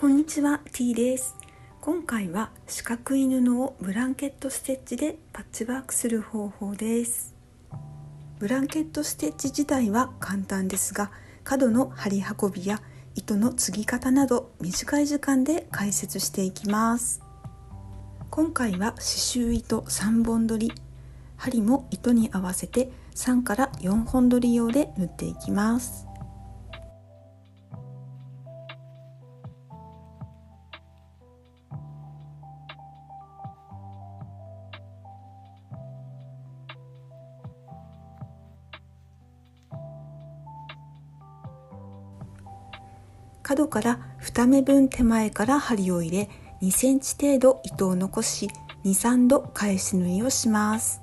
こんにちは、T です。今回は四角い布をブランケットステッチでパッチワークする方法です。ブランケットステッチ自体は簡単ですが、角の貼り運びや糸の継ぎ方など短い時間で解説していきます。今回は刺繍糸3本取り、針も糸に合わせて3から4本取り用で縫っていきます。角から2目分手前から針を入れ、2センチ程度糸を残し、2、3度返し縫いをします。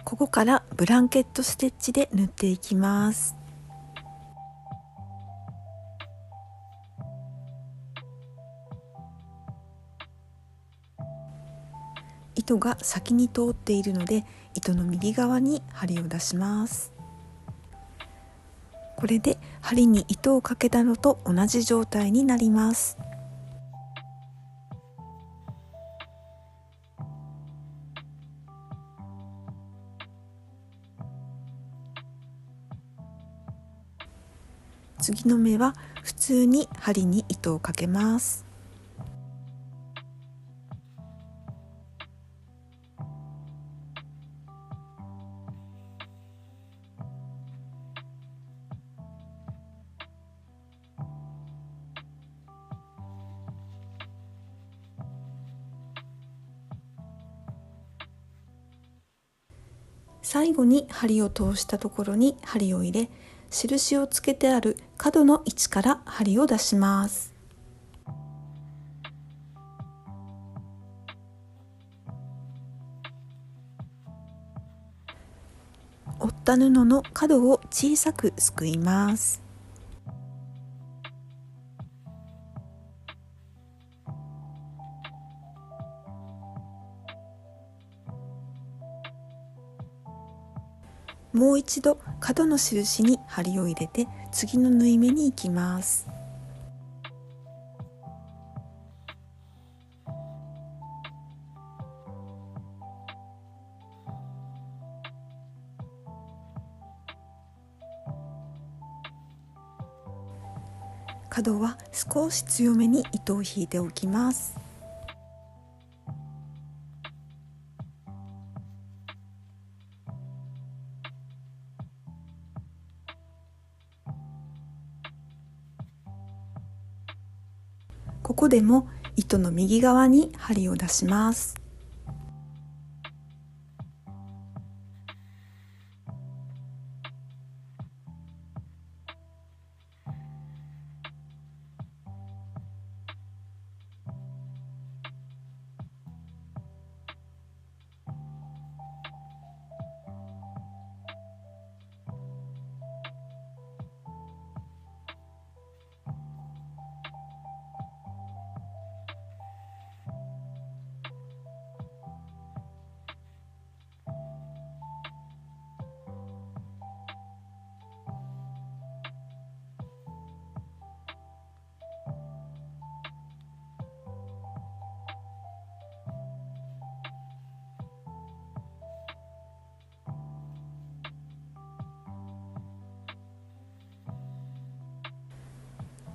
ここからブランケットステッチで縫っていきます。糸が先に通っているので、糸の右側に針を出します。これで針に糸をかけたのと同じ状態になります。次の目は普通に針に糸をかけます。最後に針を通したところに針を入れ、印をつけてある角の位置から針を出します。折った布の角を小さくすくいます。もう一度角の印に針を入れて次の縫い目に行きます。角は少し強めに糸を引いておきます。ここでも糸の右側に針を出します。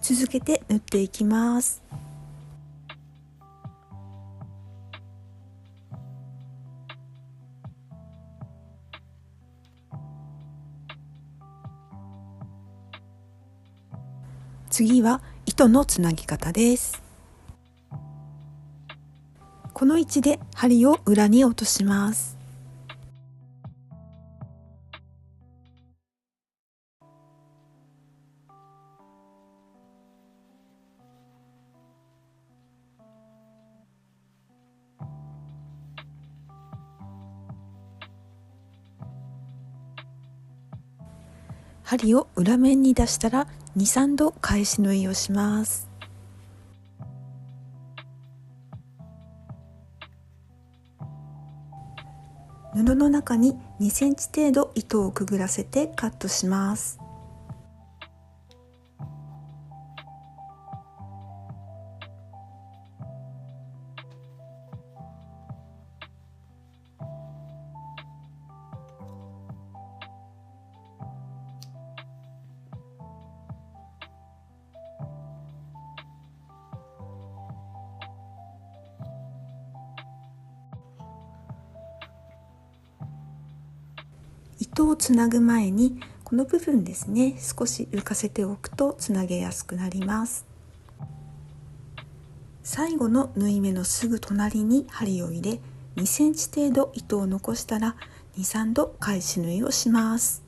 続けて縫っていきます。次は糸のつなぎ方です。この位置で針を裏に落とします。針を裏面に出したら 2,3 度返し縫いをします。布の中に2センチ程度糸をくぐらせてカットします。糸をつなぐ前にこの部分ですね、少し浮かせておくとつなげやすくなります。最後の縫い目のすぐ隣に針を入れ、2センチ程度糸を残したら 2,3 度返し縫いをします。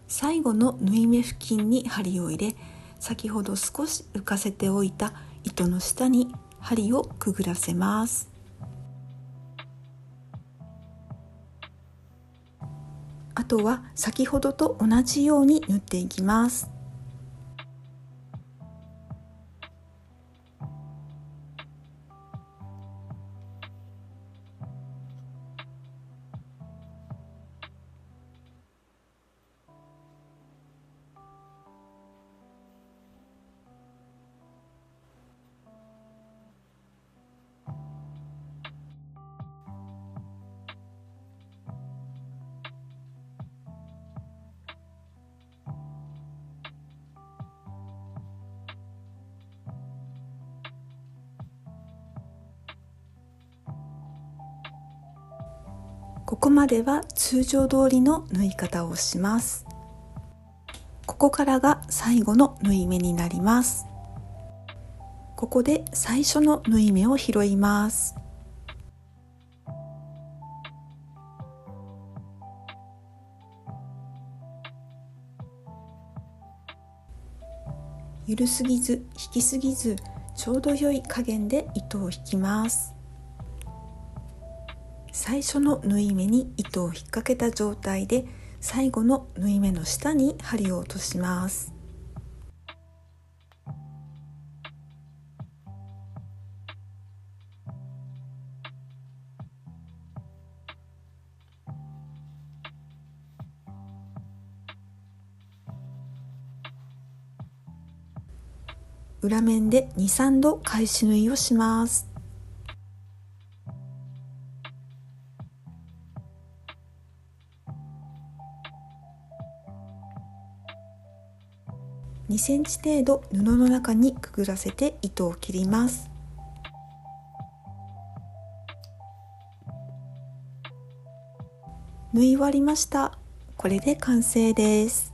最後の縫い目付近に針を入れ、先ほど少し浮かせておいた糸の下に針をくぐらせます。あとは先ほどと同じように縫っていきます。ここまでは通常通りの縫い方をします。ここからが最後の縫い目になります。ここで最初の縫い目を拾います。緩すぎず引きすぎず、ちょうど良い加減で糸を引きます。最初の縫い目に糸を引っ掛けた状態で、最後の縫い目の下に針を落とします。裏面で 2,3 度返し縫いをします。2センチ程度布の中にくぐらせて糸を切ります。縫い終わりました。これで完成です。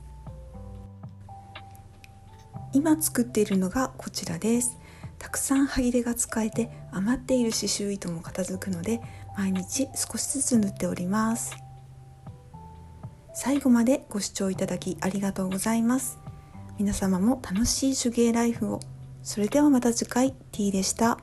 今作っているのがこちらです。たくさん端切れが使えて余っている刺繍糸も片付くので、毎日少しずつ縫っております。最後までご視聴いただきありがとうございます。皆様も楽しい手芸ライフを。それではまた次回、T でした。